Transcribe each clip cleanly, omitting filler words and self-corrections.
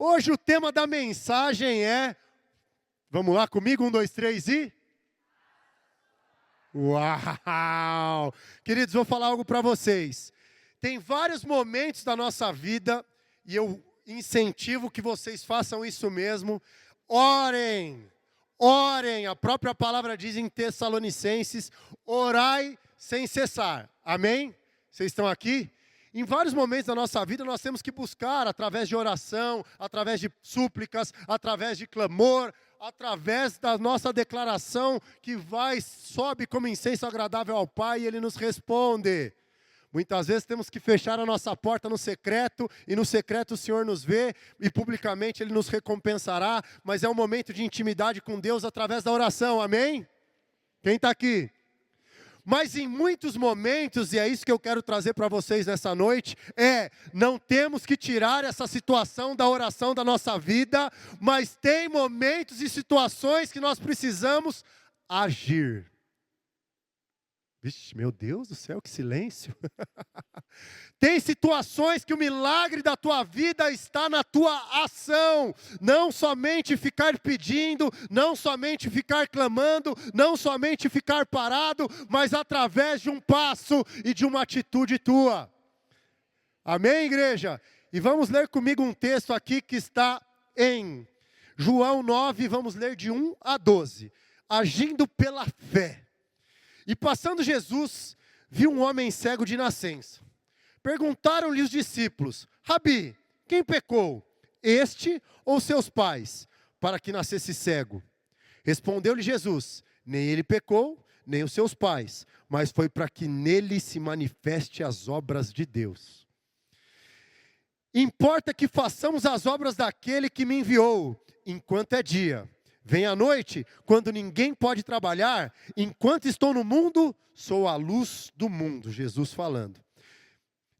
Hoje o tema da mensagem é, vamos lá comigo, 1, 2, 3 e... Uau! Queridos, vou falar algo para vocês. Tem vários momentos da nossa vida, e eu incentivo que vocês façam isso mesmo. Orem, orem, a própria palavra diz em Tessalonicenses, orai sem cessar. Amém? Vocês estão aqui? Em vários momentos da nossa vida nós temos que buscar através de oração, através de súplicas, através de clamor, através da nossa declaração que sobe como incenso agradável ao Pai e Ele nos responde. Muitas vezes temos que fechar a nossa porta no secreto, e no secreto o Senhor nos vê, e publicamente Ele nos recompensará, mas é um momento de intimidade com Deus através da oração, amém? Quem está aqui? Mas em muitos momentos, e é isso que eu quero trazer para vocês nessa noite, não temos que tirar essa situação da oração da nossa vida, mas tem momentos e situações que nós precisamos agir. Vixe, meu Deus do céu, que silêncio. Tem situações que o milagre da tua vida está na tua ação. Não somente ficar pedindo, não somente ficar clamando, não somente ficar parado, mas através de um passo e de uma atitude tua. Amém, igreja? E vamos ler comigo um texto aqui que está em João 9, vamos ler de 1 a 12. Agindo pela fé. E passando Jesus, viu um homem cego de nascença. Perguntaram-lhe os discípulos, Rabi, quem pecou, este ou seus pais, para que nascesse cego? Respondeu-lhe Jesus, nem ele pecou, nem os seus pais, mas foi para que nele se manifeste as obras de Deus. Importa que façamos as obras daquele que me enviou, enquanto é dia. Vem a noite, quando ninguém pode trabalhar, enquanto estou no mundo, sou a luz do mundo, Jesus falando.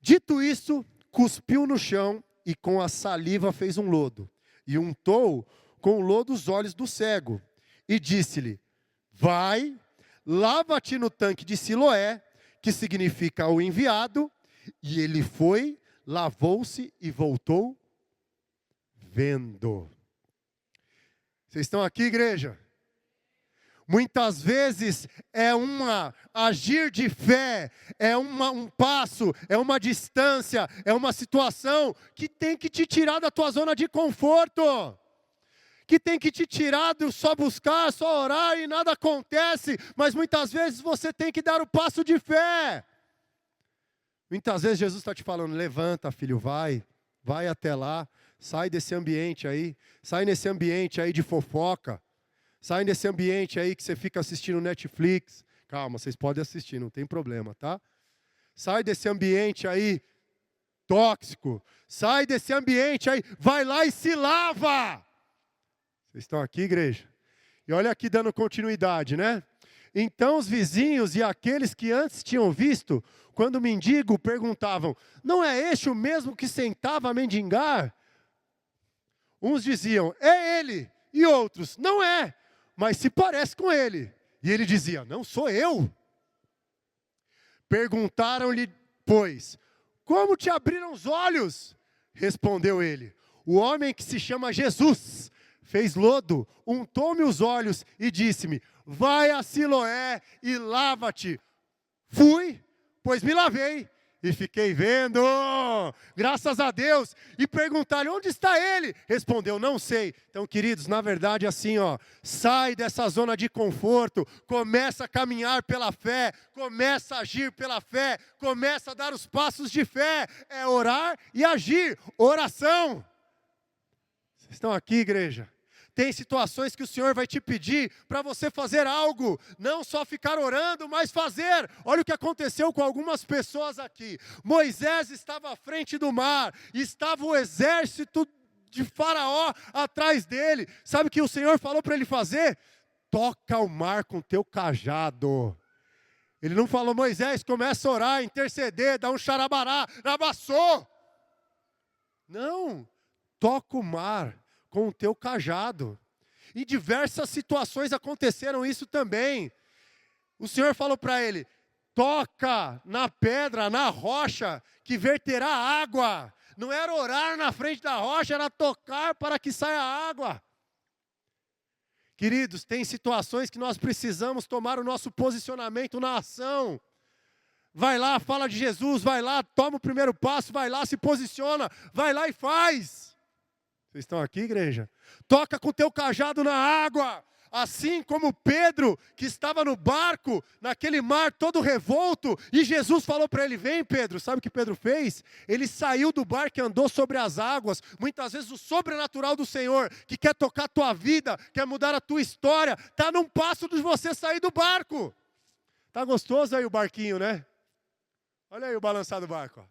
Dito isso, cuspiu no chão e com a saliva fez um lodo, e untou com o lodo os olhos do cego, e disse-lhe, vai, lava-te no tanque de Siloé, que significa o enviado, e ele foi, lavou-se e voltou vendo. Vocês estão aqui, igreja? Muitas vezes é agir de fé, é um passo, é uma distância, é uma situação que tem que te tirar da tua zona de conforto. Que tem que te tirar do só buscar, só orar e nada acontece. Mas muitas vezes você tem que dar o passo de fé. Muitas vezes Jesus está te falando, levanta filho, vai até lá. Sai desse ambiente aí, sai nesse ambiente aí de fofoca, sai nesse ambiente aí que você fica assistindo Netflix. Calma, vocês podem assistir, não tem problema, tá? Sai desse ambiente aí tóxico, sai desse ambiente aí, vai lá e se lava. Vocês estão aqui, igreja? E olha aqui dando continuidade, né? Então os vizinhos e aqueles que antes tinham visto, quando o mendigo perguntavam, não é este o mesmo que sentava a mendigar? Uns diziam, é ele, e outros, não é, mas se parece com ele. E ele dizia, não sou eu. Perguntaram-lhe, pois, como te abriram os olhos? Respondeu ele, o homem que se chama Jesus fez lodo, untou-me os olhos e disse-me, vai a Siloé e lava-te. Fui, pois me lavei. E fiquei vendo, graças a Deus, e perguntaram, onde está ele? Respondeu, não sei. Então, queridos, na verdade, assim, sai dessa zona de conforto, começa a caminhar pela fé, começa a agir pela fé, começa a dar os passos de fé, é orar e agir, oração. Vocês estão aqui, igreja? Tem situações que o Senhor vai te pedir para você fazer algo, não só ficar orando, mas fazer. Olha o que aconteceu com algumas pessoas aqui. Moisés estava à frente do mar, estava o exército de Faraó atrás dele. Sabe o que o Senhor falou para ele fazer? Toca o mar com teu cajado. Ele não falou, Moisés, começa a orar, interceder, dá um xarabará, abaçou. Não, toca o mar com o teu cajado. Em diversas situações aconteceram isso também. O Senhor falou para ele, toca na pedra, na rocha, que verterá água. não era orar na frente da rocha, era tocar para que saia água. Queridos, tem situações que nós precisamos tomar o nosso posicionamento na ação. Vai lá, fala de Jesus, vai lá, toma o primeiro passo, vai lá, se posiciona, vai lá e faz. Vocês estão aqui, igreja? Toca com o teu cajado na água. Assim como Pedro, que estava no barco, naquele mar todo revolto, e Jesus falou para ele, vem Pedro, sabe o que Pedro fez? Ele saiu do barco e andou sobre as águas. Muitas vezes o sobrenatural do Senhor, que quer tocar a tua vida, quer mudar a tua história, está num passo de você sair do barco. Tá gostoso aí o barquinho, né? Olha aí o balançar do barco. Ó.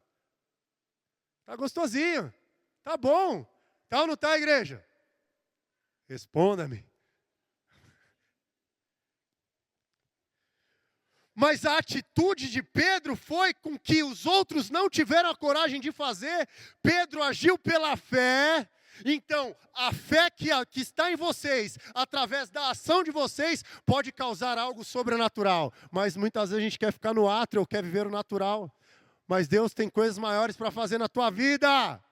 Tá gostosinho, tá bom. Tá ou não tá, igreja? Responda-me. Mas a atitude de Pedro foi com que os outros não tiveram a coragem de fazer. Pedro agiu pela fé. Então, a fé que está em vocês, através da ação de vocês, pode causar algo sobrenatural. Mas muitas vezes a gente quer ficar no átrio, quer viver o natural. Mas Deus tem coisas maiores para fazer na tua vida.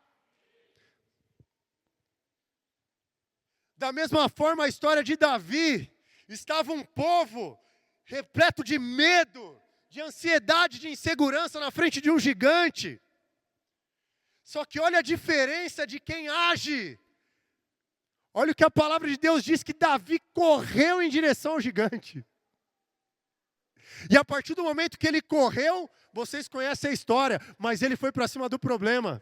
Da mesma forma, a história de Davi, estava um povo repleto de medo, de ansiedade, de insegurança na frente de um gigante. Só que olha a diferença de quem age. Olha o que a palavra de Deus diz, que Davi correu em direção ao gigante. E a partir do momento que ele correu, vocês conhecem a história, mas ele foi para cima do problema.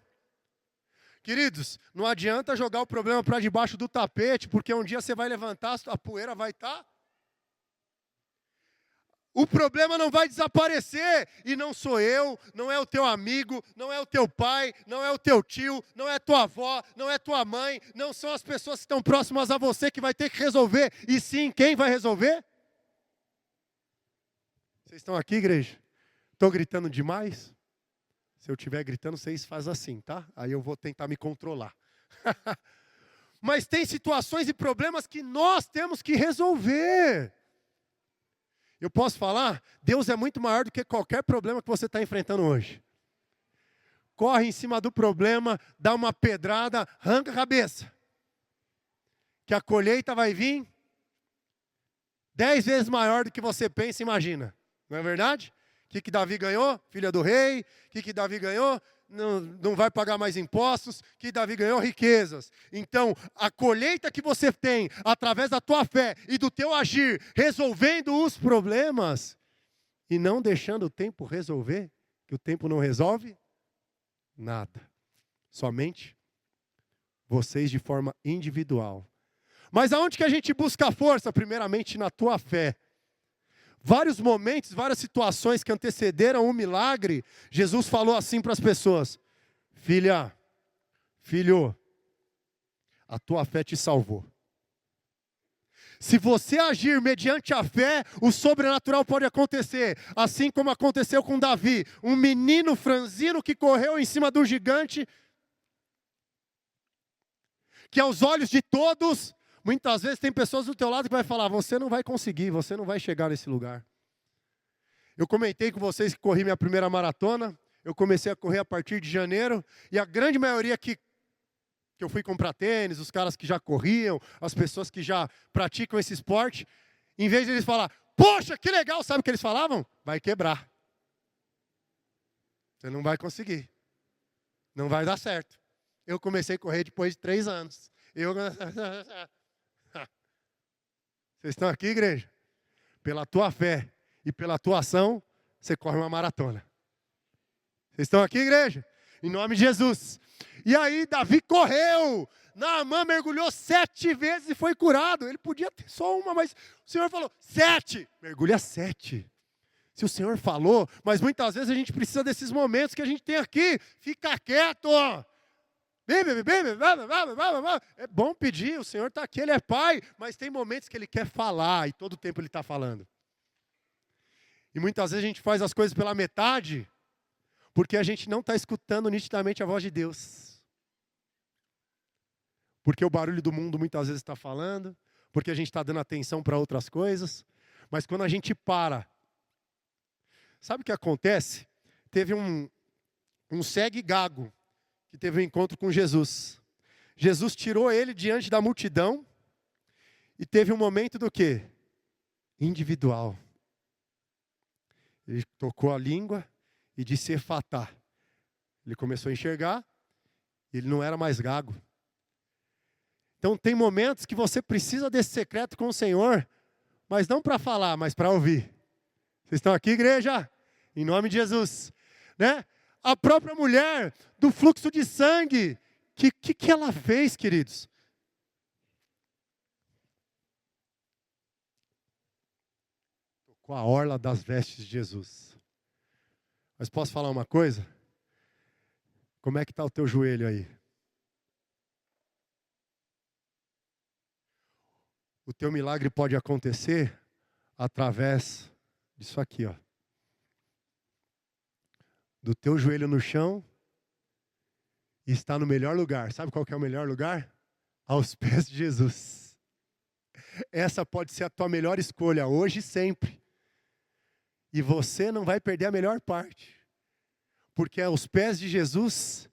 Queridos, não adianta jogar o problema para debaixo do tapete, porque um dia você vai levantar, a poeira vai estar. O problema não vai desaparecer, e não sou eu, não é o teu amigo, não é o teu pai, não é o teu tio, não é tua avó, não é tua mãe, não são as pessoas que estão próximas a você que vai ter que resolver, e sim, quem vai resolver? Vocês estão aqui, igreja? Estou gritando demais? Se eu estiver gritando, vocês fazem assim, tá? Aí eu vou tentar me controlar. Mas tem situações e problemas que nós temos que resolver. Eu posso falar? Deus é muito maior do que qualquer problema que você está enfrentando hoje. Corre em cima do problema, dá uma pedrada, arranca a cabeça. Que a colheita vai vir 10 vezes maior do que você pensa e imagina. Não é verdade? O que Davi ganhou? Filha do rei. O que Davi ganhou? Não vai pagar mais impostos. O que Davi ganhou? Riquezas. Então, a colheita que você tem, através da tua fé e do teu agir, resolvendo os problemas, e não deixando o tempo resolver, que o tempo não resolve nada. Somente vocês de forma individual. Mas aonde que a gente busca força? Primeiramente na tua fé. Vários momentos, várias situações que antecederam o milagre, Jesus falou assim para as pessoas: filha, filho, a tua fé te salvou. Se você agir mediante a fé, o sobrenatural pode acontecer. Assim como aconteceu com Davi, um menino franzino que correu em cima do gigante, que aos olhos de todos, muitas vezes tem pessoas do teu lado que vai falar, você não vai conseguir, você não vai chegar nesse lugar. Eu comentei com vocês que corri minha primeira maratona, eu comecei a correr a partir de janeiro, e a grande maioria que eu fui comprar tênis, os caras que já corriam, as pessoas que já praticam esse esporte, em vez de eles falar, poxa, que legal, sabe o que eles falavam? Vai quebrar. Você não vai conseguir. Não vai dar certo. Eu comecei a correr depois de 3 anos. Vocês estão aqui, igreja? Pela tua fé e pela tua ação, você corre uma maratona. Vocês estão aqui, igreja? Em nome de Jesus. E aí, Davi correu. Naamã mergulhou 7 vezes e foi curado. Ele podia ter só uma, mas o Senhor falou, 7. Mergulha 7. Se o Senhor falou, mas muitas vezes a gente precisa desses momentos que a gente tem aqui. Fica quieto. É bom pedir, o Senhor está aqui, Ele é Pai, mas tem momentos que Ele quer falar e todo o tempo Ele está falando. E muitas vezes a gente faz as coisas pela metade, porque a gente não está escutando nitidamente a voz de Deus. Porque o barulho do mundo muitas vezes está falando, porque a gente está dando atenção para outras coisas, mas quando a gente para, sabe o que acontece? Teve um cego e gago, que teve um encontro com Jesus. Jesus tirou ele diante da multidão e teve um momento do quê? Individual. Ele tocou a língua e disse efatá. Ele começou a enxergar, ele não era mais gago. Então tem momentos que você precisa desse secreto com o Senhor, mas não para falar, mas para ouvir. Vocês estão aqui, igreja? Em nome de Jesus. Né? A própria mulher do fluxo de sangue, que ela fez, queridos? Tocou a orla das vestes de Jesus. Mas posso falar uma coisa? Como é que está o teu joelho aí? O teu milagre pode acontecer através disso aqui, ó. Do teu joelho no chão e está no melhor lugar. Sabe qual que é o melhor lugar? Aos pés de Jesus. Essa pode ser a tua melhor escolha hoje e sempre. E você não vai perder a melhor parte. Porque é aos pés de Jesus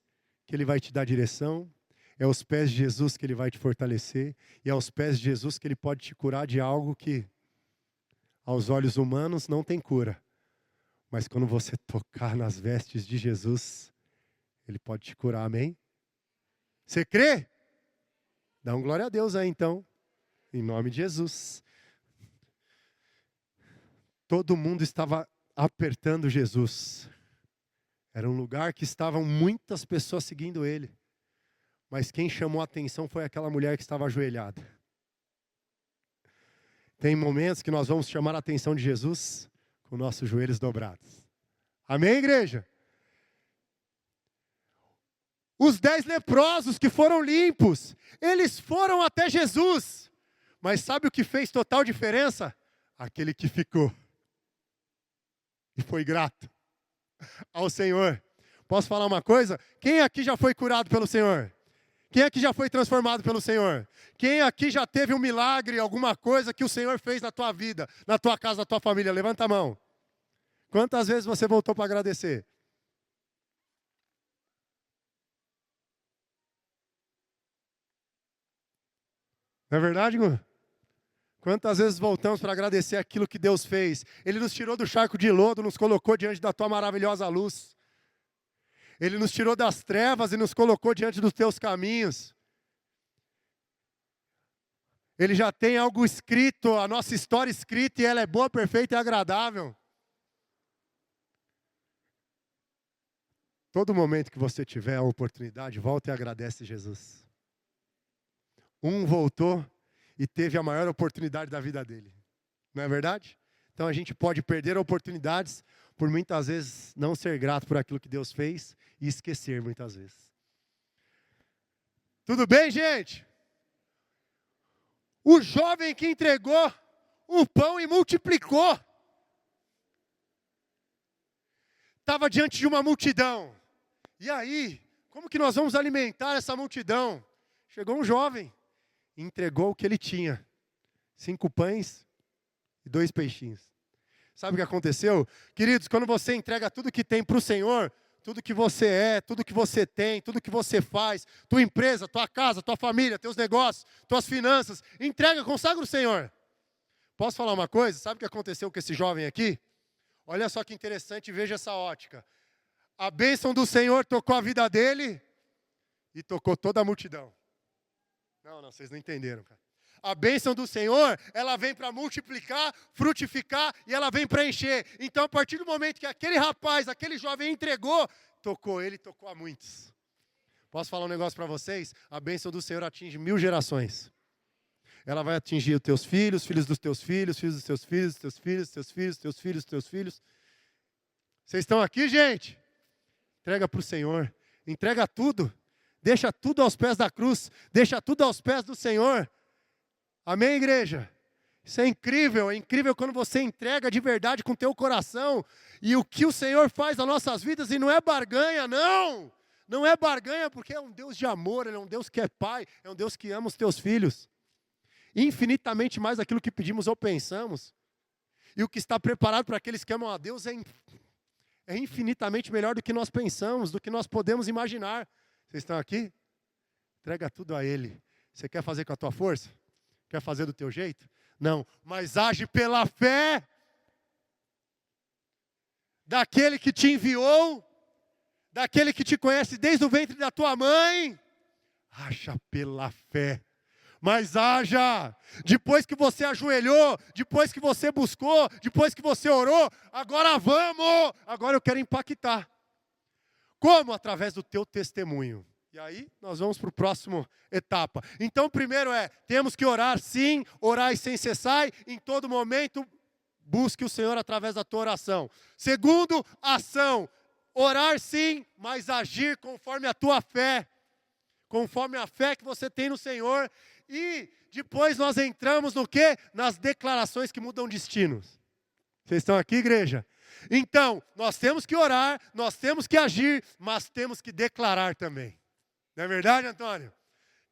que Ele vai te dar direção. É aos pés de Jesus que Ele vai te fortalecer. E é aos pés de Jesus que Ele pode te curar de algo que, aos olhos humanos, não tem cura. Mas quando você tocar nas vestes de Jesus, Ele pode te curar, amém? Você crê? Dá um glória a Deus aí então. Em nome de Jesus. Todo mundo estava apertando Jesus. Era um lugar que estavam muitas pessoas seguindo Ele. Mas quem chamou a atenção foi aquela mulher que estava ajoelhada. Tem momentos que nós vamos chamar a atenção de Jesus com nossos joelhos dobrados. Amém, igreja? Os 10 leprosos que foram limpos, eles foram até Jesus. Mas sabe o que fez total diferença? Aquele que ficou. E foi grato ao Senhor. Posso falar uma coisa? Quem aqui já foi curado pelo Senhor? Quem aqui já foi transformado pelo Senhor? Quem aqui já teve um milagre, alguma coisa que o Senhor fez na tua vida, na tua casa, na tua família? Levanta a mão. Quantas vezes você voltou para agradecer? Não é verdade, Gu? Quantas vezes voltamos para agradecer aquilo que Deus fez? Ele nos tirou do charco de lodo, nos colocou diante da tua maravilhosa luz. Ele nos tirou das trevas e nos colocou diante dos teus caminhos. Ele já tem algo escrito, a nossa história escrita, e ela é boa, perfeita e agradável. Todo momento que você tiver a oportunidade, volta e agradece Jesus. Um voltou e teve a maior oportunidade da vida dele. Não é verdade? Então a gente pode perder oportunidades por muitas vezes não ser grato por aquilo que Deus fez e esquecer muitas vezes. Tudo bem, gente? O jovem que entregou o pão e multiplicou. Estava diante de uma multidão. E aí, como que nós vamos alimentar essa multidão? Chegou um jovem e entregou o que ele tinha. 5 pães e 2 peixinhos. Sabe o que aconteceu? Queridos, quando você entrega tudo que tem para o Senhor, tudo que você é, tudo que você tem, tudo que você faz, tua empresa, tua casa, tua família, teus negócios, tuas finanças, entrega, consagra o Senhor. Posso falar uma coisa? Sabe o que aconteceu com esse jovem aqui? Olha só que interessante, veja essa ótica. A bênção do Senhor tocou a vida dele e tocou toda a multidão. Não, vocês não entenderam, cara. A bênção do Senhor, ela vem para multiplicar, frutificar e ela vem para encher. Então, a partir do momento que aquele rapaz, aquele jovem entregou, tocou ele, tocou a muitos. Posso falar um negócio para vocês? A bênção do Senhor atinge 1000 gerações. Ela vai atingir os teus filhos, filhos dos teus filhos, filhos dos teus filhos, teus filhos, teus filhos, teus filhos, teus filhos. Vocês estão aqui, gente? Entrega para o Senhor. Entrega tudo. Deixa tudo aos pés da cruz. Deixa tudo aos pés do Senhor. Amém, igreja? Isso é incrível quando você entrega de verdade com o teu coração, e o que o Senhor faz nas nossas vidas, e não é barganha, não é barganha, porque é um Deus de amor, Ele é um Deus que é Pai, é um Deus que ama os teus filhos, infinitamente mais aquilo que pedimos ou pensamos, e o que está preparado para aqueles que amam a Deus é infinitamente melhor do que nós pensamos, do que nós podemos imaginar. Vocês estão aqui? Entrega tudo a Ele. Você quer fazer com a tua força? Quer fazer do teu jeito? Não, mas age pela fé daquele que te enviou, daquele que te conhece desde o ventre da tua mãe. Haja pela fé. Mas haja, depois que você ajoelhou, depois que você buscou, depois que você orou, agora vamos, agora eu quero impactar. Como? Através do teu testemunho. E aí, nós vamos para a próxima etapa. Então, primeiro temos que orar sim, orar e sem cessar, em todo momento, busque o Senhor através da tua oração. Segundo, ação, orar sim, mas agir conforme a tua fé, conforme a fé que você tem no Senhor. E depois nós entramos no quê? Nas declarações que mudam destinos. Vocês estão aqui, igreja? Então, nós temos que orar, nós temos que agir, mas temos que declarar também. Não é verdade, Antônio?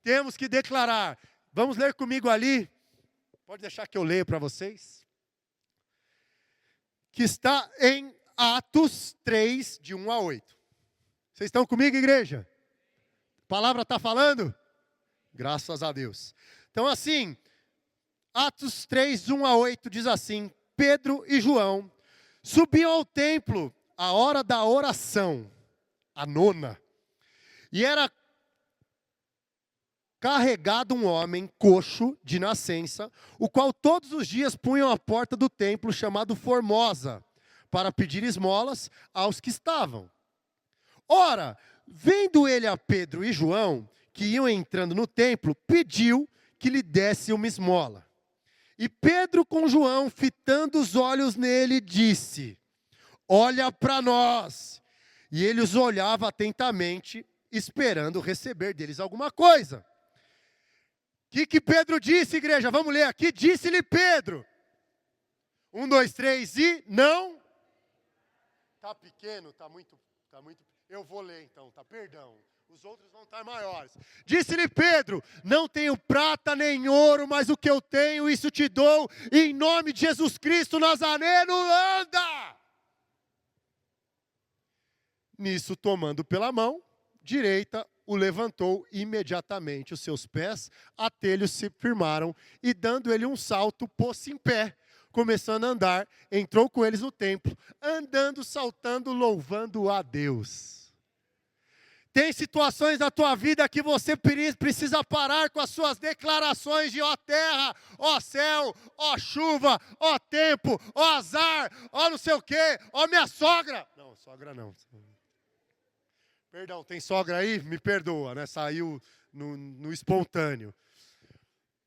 Temos que declarar. Vamos ler comigo ali. Pode deixar que eu leia para vocês. Que está em Atos 3, de 1 a 8. Vocês estão comigo, igreja? A palavra está falando? Graças a Deus. Então assim, Atos 3, 1 a 8 diz assim: Pedro e João subiam ao templo à hora da oração, a nona, e era carregado um homem coxo de nascença, o qual todos os dias punham à porta do templo chamado Formosa, para pedir esmolas aos que estavam. Ora, vendo ele a Pedro e João, que iam entrando no templo, pediu que lhe desse uma esmola. E Pedro com João, fitando os olhos nele, disse: olha para nós. E ele os olhava atentamente, esperando receber deles alguma coisa. O que Pedro disse, igreja? Vamos ler aqui. Disse-lhe Pedro. 1, 2, 3 e não. Está pequeno, está muito. Eu vou ler então, tá? Perdão. Os outros vão estar maiores. Disse-lhe Pedro: não tenho prata nem ouro, mas o que eu tenho, isso te dou. E em nome de Jesus Cristo Nazareno, anda! Nisso, tomando pela mão direita, o levantou imediatamente. Os seus pés a telhos se firmaram e, dando ele um salto, pôs-se em pé. Começando a andar, entrou com eles no templo, andando, saltando, louvando a Deus. Tem situações na tua vida que você precisa parar com as suas declarações de ó terra, ó céu, ó chuva, ó tempo, ó azar, ó não sei o quê, ó minha sogra. Não, sogra não. Perdão, tem sogra aí? Me perdoa, né? Saiu no espontâneo.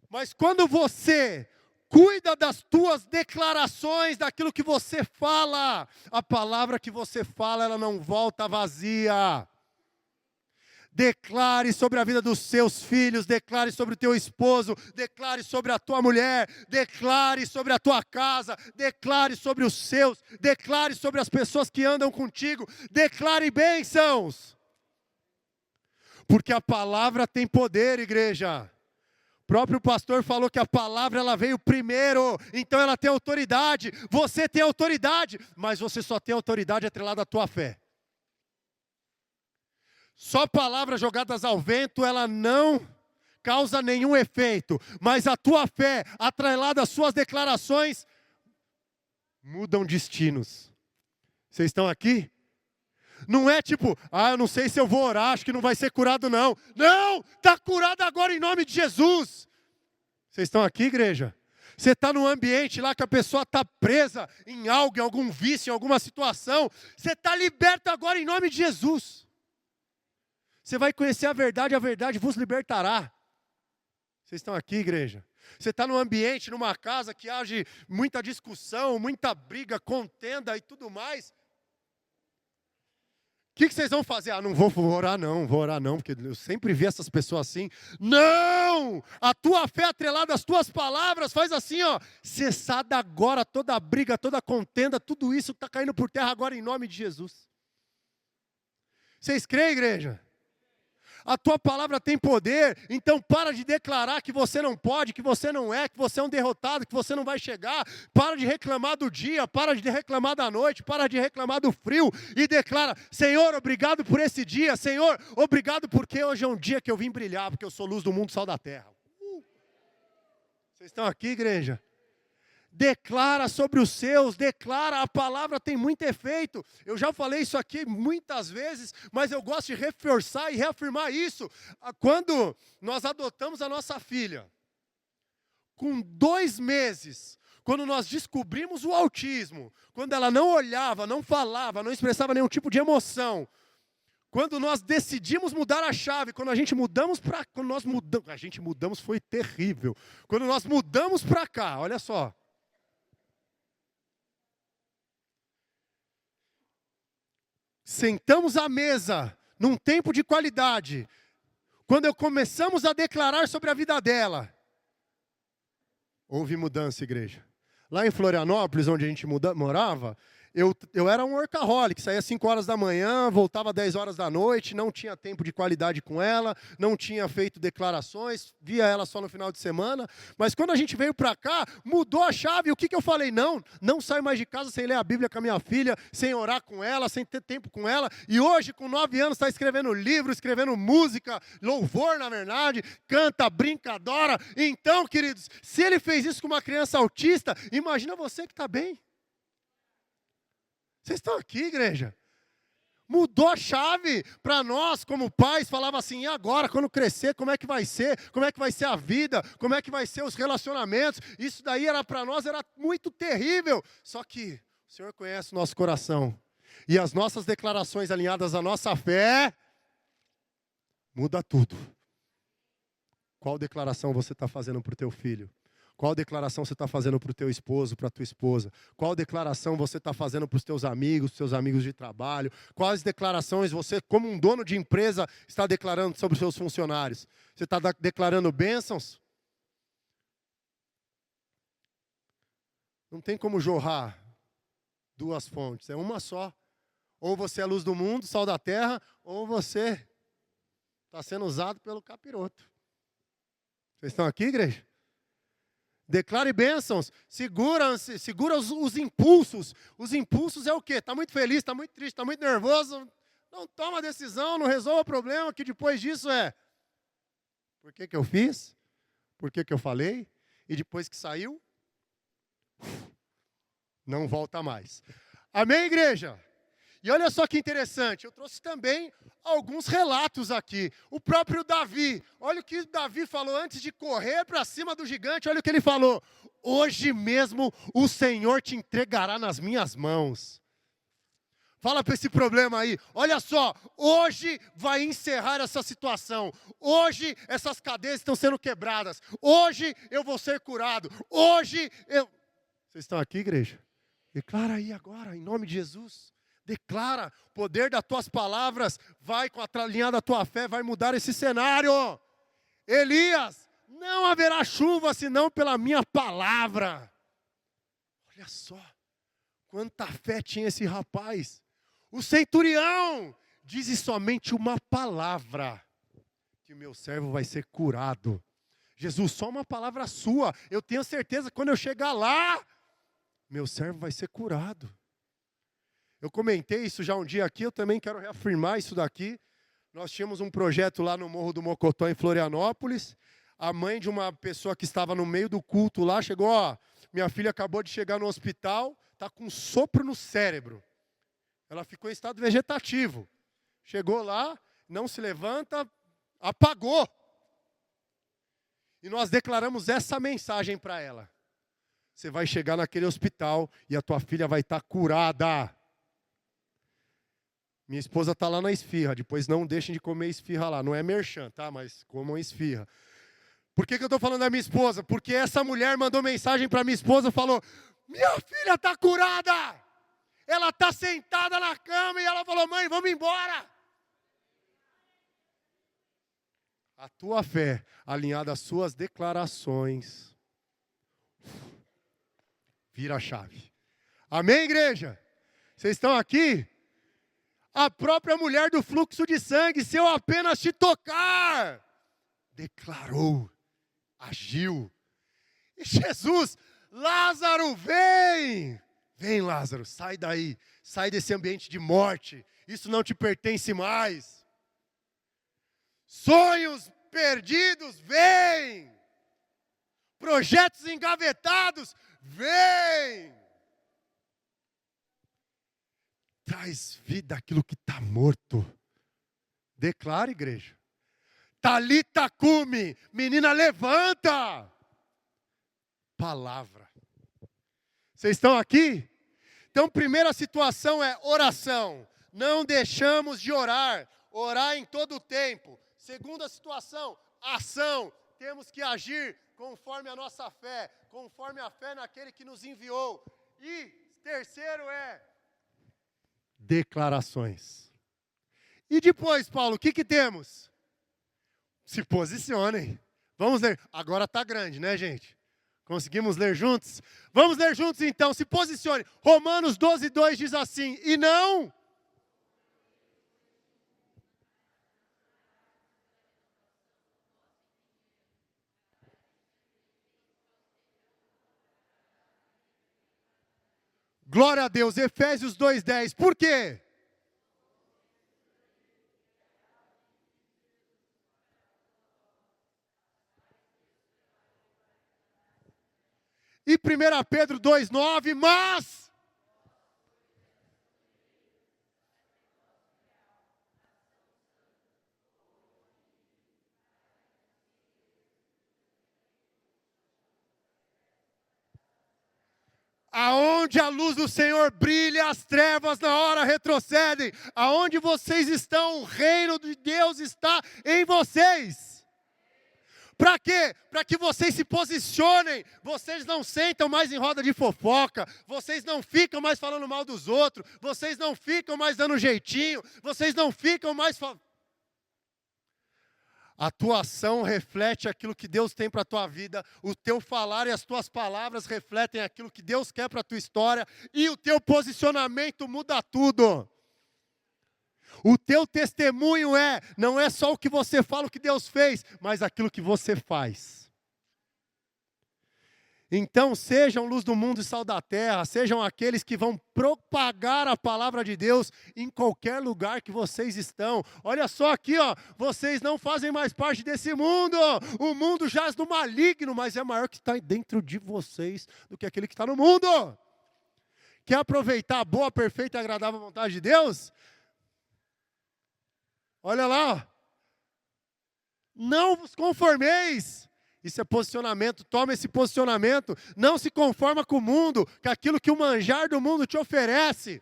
Mas quando você cuida das tuas declarações, daquilo que você fala, a palavra que você fala, ela não volta vazia. Declare sobre a vida dos seus filhos, declare sobre o teu esposo, declare sobre a tua mulher, declare sobre a tua casa, declare sobre os seus, declare sobre as pessoas que andam contigo, declare bênçãos. Porque a palavra tem poder, igreja. O próprio pastor falou que a palavra ela veio primeiro, então ela tem autoridade. Você tem autoridade, mas você só tem autoridade atrelada à tua fé. Só palavras jogadas ao vento, ela não causa nenhum efeito. Mas a tua fé, atrelada às suas declarações, mudam destinos. Vocês estão aqui? Não é tipo, eu não sei se eu vou orar, acho que não vai ser curado não. Não, está curado agora em nome de Jesus. Vocês estão aqui, igreja? Você está num ambiente lá que a pessoa está presa em algo, em algum vício, em alguma situação. Você está liberto agora em nome de Jesus. Você vai conhecer a verdade vos libertará. Vocês estão aqui, igreja? Você está num ambiente, numa casa que age muita discussão, muita briga, contenda e tudo mais. O que vocês vão fazer? Não vou orar não, porque eu sempre vi essas pessoas assim. Não! A tua fé atrelada às tuas palavras faz assim, ó. Cessada agora toda a briga, toda a contenda, tudo isso está caindo por terra agora em nome de Jesus. Vocês creem, igreja? A tua palavra tem poder, então para de declarar que você não pode, que você não é, que você é um derrotado, que você não vai chegar. Para de reclamar do dia, para de reclamar da noite, para de reclamar do frio e declara: Senhor, obrigado por esse dia, Senhor, obrigado porque hoje é um dia que eu vim brilhar, porque eu sou luz do mundo, sal da terra. Vocês estão aqui, igreja? Declara sobre os seus, declara, a palavra tem muito efeito. Eu já falei isso aqui muitas vezes, mas eu gosto de reforçar e reafirmar isso. Quando nós adotamos a nossa filha, com 2 meses, quando nós descobrimos o autismo, quando ela não olhava, não falava, não expressava nenhum tipo de emoção, quando nós decidimos mudar a chave, quando a gente mudamos para, mudamos foi terrível. Quando nós mudamos para cá, olha só. Sentamos à mesa, num tempo de qualidade, quando começamos a declarar sobre a vida dela, houve mudança, igreja. Lá em Florianópolis, onde a gente morava, eu era um workaholic, saía 5 horas da manhã, voltava 10 horas da noite, não tinha tempo de qualidade com ela, não tinha feito declarações, via ela só no final de semana. Mas quando a gente veio para cá, mudou a chave. O que eu falei? Não saio mais de casa sem ler a Bíblia com a minha filha, sem orar com ela, sem ter tempo com ela. E hoje, com 9 anos, está escrevendo livro, escrevendo música, louvor, na verdade, canta, brinca, adora. Então, queridos, se ele fez isso com uma criança autista, imagina você que está bem. Vocês estão aqui, igreja? Mudou a chave para nós, como pais, falava assim: e agora, quando crescer, como é que vai ser? Como é que vai ser a vida? Como é que vai ser os relacionamentos? Isso daí era para nós, era muito terrível. Só que o Senhor conhece o nosso coração. E as nossas declarações alinhadas à nossa fé, muda tudo. Qual declaração você está fazendo para o teu filho? Qual declaração você está fazendo para o teu esposo, para a tua esposa? Qual declaração você está fazendo para os teus amigos de trabalho? Quais declarações você, como um dono de empresa, está declarando sobre os seus funcionários? Você está declarando bênçãos? Não tem como jorrar 2 fontes, é uma só. Ou você é a luz do mundo, sal da terra, ou você está sendo usado pelo capiroto. Vocês estão aqui, igreja? Declare bênçãos, segura os impulsos. Os impulsos é o quê? Está muito feliz, está muito triste, está muito nervoso. Não toma decisão, não resolva o problema, que depois disso é: por que eu fiz? Por que eu falei? E depois que saiu, não volta mais. Amém, igreja? E olha só que interessante, eu trouxe também alguns relatos aqui. O próprio Davi, olha o que Davi falou antes de correr para cima do gigante, olha o que ele falou: hoje mesmo o Senhor te entregará nas minhas mãos. Fala para esse problema aí, olha só, hoje vai encerrar essa situação, hoje essas cadeias estão sendo quebradas, hoje eu vou ser curado, hoje eu... Vocês estão aqui, igreja? Declara aí agora, em nome de Jesus. Declara, o poder das tuas palavras vai com a alinhada da tua fé, vai mudar esse cenário. Elias, não haverá chuva senão pela minha palavra. Olha só, quanta fé tinha esse rapaz. O centurião diz somente uma palavra, que o meu servo vai ser curado. Jesus, só uma palavra sua, eu tenho certeza que quando eu chegar lá, meu servo vai ser curado. Eu comentei isso já um dia aqui, eu também quero reafirmar isso daqui. Nós tínhamos um projeto lá no Morro do Mocotó, em Florianópolis. A mãe de uma pessoa que estava no meio do culto lá chegou: ó, minha filha acabou de chegar no hospital, está com sopro no cérebro. Ela ficou em estado vegetativo. Chegou lá, não se levanta, apagou. E nós declaramos essa mensagem para ela: você vai chegar naquele hospital e a tua filha vai estar curada. Minha esposa está lá na esfirra, depois não deixem de comer esfirra lá. Não é merchan, tá? Mas comam esfirra. Por que eu estou falando da minha esposa? Porque essa mulher mandou mensagem para minha esposa e falou: minha filha está curada! Ela está sentada na cama e ela falou: mãe, vamos embora! A tua fé, alinhada às suas declarações, vira a chave. Amém, igreja? Vocês estão aqui? A própria mulher do fluxo de sangue, se eu apenas te tocar, declarou, agiu. E Jesus, Lázaro, vem! Vem, Lázaro, sai daí, sai desse ambiente de morte, isso não te pertence mais. Sonhos perdidos, vem! Projetos engavetados, vem! Traz vida àquilo que está morto. Declara, igreja. Talita cumi, menina, levanta. Palavra. Vocês estão aqui? Então, primeira situação é oração. Não deixamos de orar. Orar em todo o tempo. Segunda situação, ação. Temos que agir conforme a nossa fé. Conforme a fé naquele que nos enviou. E terceiro é declarações. E depois, Paulo, o que temos? Se posicionem. Vamos ler. Agora está grande, né, gente? Conseguimos ler juntos? Vamos ler juntos então. Se posicione. Romanos 12:2 diz assim: e não... Glória a Deus. Efésios 2:10. Por quê? E 1 Pedro 2:9, mas... aonde a luz do Senhor brilha, as trevas na hora retrocedem. Aonde vocês estão, o reino de Deus está em vocês. Para quê? Para que vocês se posicionem. Vocês não sentam mais em roda de fofoca. Vocês não ficam mais falando mal dos outros. Vocês não ficam mais dando jeitinho. Vocês não ficam mais... A tua ação reflete aquilo que Deus tem para a tua vida. O teu falar e as tuas palavras refletem aquilo que Deus quer para a tua história. E o teu posicionamento muda tudo. O teu testemunho não é só o que você fala, o que Deus fez, mas aquilo que você faz. Então, sejam luz do mundo e sal da terra, sejam aqueles que vão propagar a palavra de Deus em qualquer lugar que vocês estão. Olha só aqui, ó, vocês não fazem mais parte desse mundo. O mundo jaz do maligno, mas é maior que está dentro de vocês do que aquele que está no mundo. Quer aproveitar a boa, perfeita e agradável vontade de Deus? Olha lá, ó. Não vos conformeis. Isso é posicionamento, toma esse posicionamento. Não se conforma com o mundo, com aquilo que o manjar do mundo te oferece.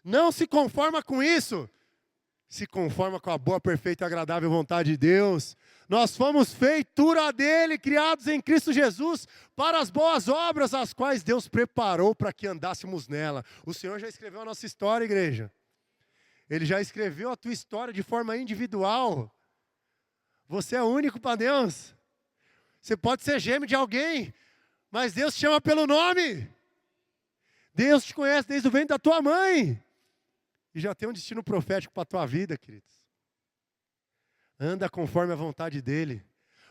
Não se conforma com isso. Se conforma com a boa, perfeita e agradável vontade de Deus. Nós fomos feitura dele, criados em Cristo Jesus, para as boas obras, as quais Deus preparou para que andássemos nela. O Senhor já escreveu a nossa história, igreja. Ele já escreveu a tua história de forma individual. Você é único para Deus. Você pode ser gêmeo de alguém, mas Deus te chama pelo nome. Deus te conhece desde o ventre da tua mãe. E já tem um destino profético para a tua vida, queridos. Anda conforme a vontade dEle.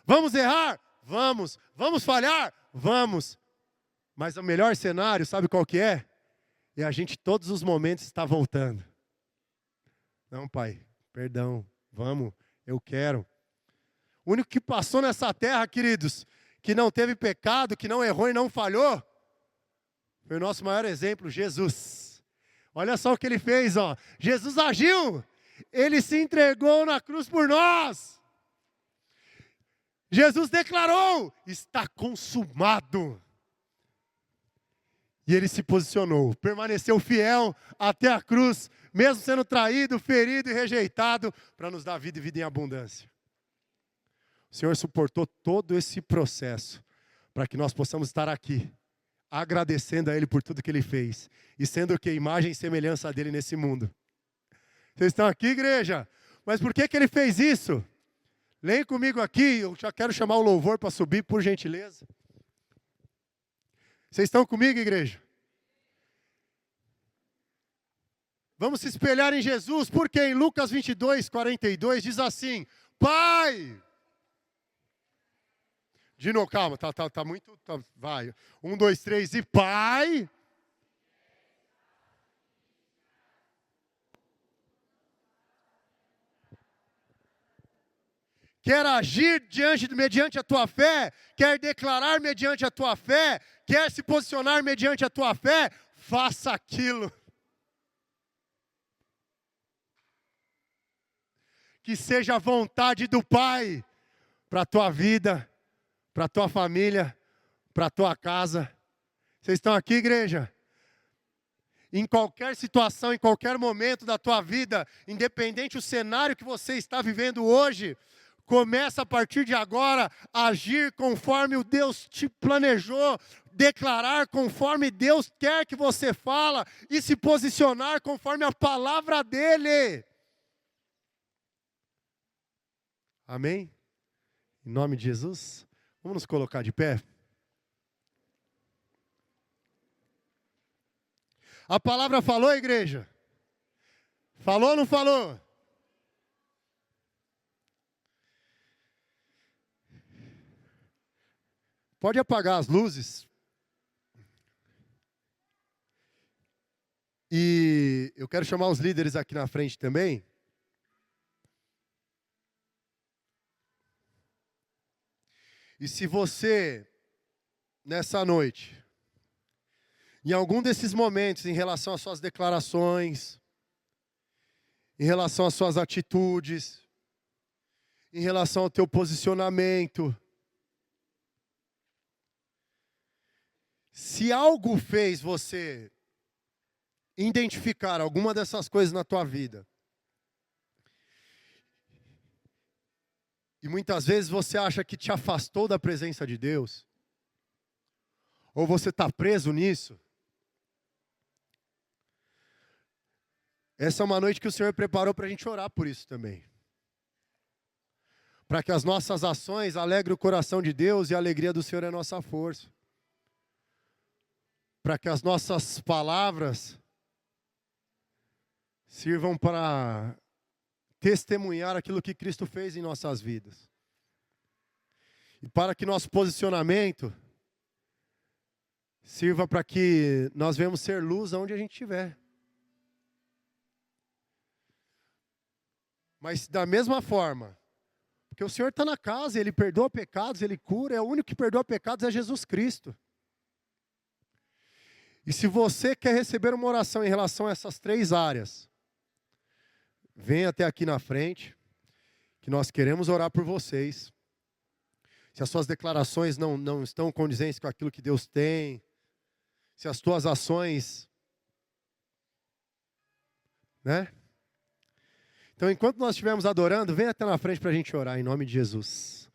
Vamos errar? Vamos. Vamos falhar? Vamos. Mas o melhor cenário, sabe qual que é? É a gente todos os momentos estar voltando. Não, pai, perdão, vamos, eu quero. O único que passou nessa terra, queridos, que não teve pecado, que não errou e não falhou, foi o nosso maior exemplo, Jesus. Olha só o que ele fez, ó. Jesus agiu, ele se entregou na cruz por nós. Jesus declarou, está consumado. E ele se posicionou, permaneceu fiel até a cruz, mesmo sendo traído, ferido e rejeitado, para nos dar vida e vida em abundância. O Senhor suportou todo esse processo, para que nós possamos estar aqui, agradecendo a Ele por tudo que Ele fez, e sendo o que? Imagem e semelhança dEle nesse mundo. Vocês estão aqui, igreja? Mas por que Ele fez isso? Leia comigo aqui, eu já quero chamar o louvor para subir, por gentileza. Vocês estão comigo, igreja? Vamos se espelhar em Jesus, porque em Lucas 22, 42 diz assim: Pai. De novo, calma, tá muito. Vai. 1, 2, 3 e Pai. Quer agir mediante a tua fé, quer declarar mediante a tua fé, quer se posicionar mediante a tua fé, faça aquilo. Que seja a vontade do Pai para a tua vida, para a tua família, para a tua casa. Vocês estão aqui, igreja? Em qualquer situação, em qualquer momento da tua vida, independente do cenário que você está vivendo hoje, começa a partir de agora a agir conforme o Deus te planejou, declarar conforme Deus quer que você fala e se posicionar conforme a palavra dEle. Amém? Em nome de Jesus, vamos nos colocar de pé? A palavra falou, igreja? Falou ou não falou? Pode apagar as luzes. E eu quero chamar os líderes aqui na frente também. E se você, nessa noite, em algum desses momentos, em relação às suas declarações, em relação às suas atitudes, em relação ao teu posicionamento, se algo fez você identificar alguma dessas coisas na tua vida, e muitas vezes você acha que te afastou da presença de Deus, ou você está preso nisso, essa é uma noite que o Senhor preparou para a gente orar por isso também. Para que as nossas ações alegrem o coração de Deus e a alegria do Senhor é a nossa força. Para que as nossas palavras sirvam para testemunhar aquilo que Cristo fez em nossas vidas. E para que nosso posicionamento sirva para que nós venhamos ser luz aonde a gente estiver. Mas da mesma forma, porque o Senhor está na casa, Ele perdoa pecados, Ele cura, é o único que perdoa pecados é Jesus Cristo. E se você quer receber uma oração em relação a essas 3 áreas, venha até aqui na frente, que nós queremos orar por vocês. Se as suas declarações não estão condizentes com aquilo que Deus tem, se as tuas ações, né? Então, enquanto nós estivermos adorando, venha até na frente para a gente orar, em nome de Jesus.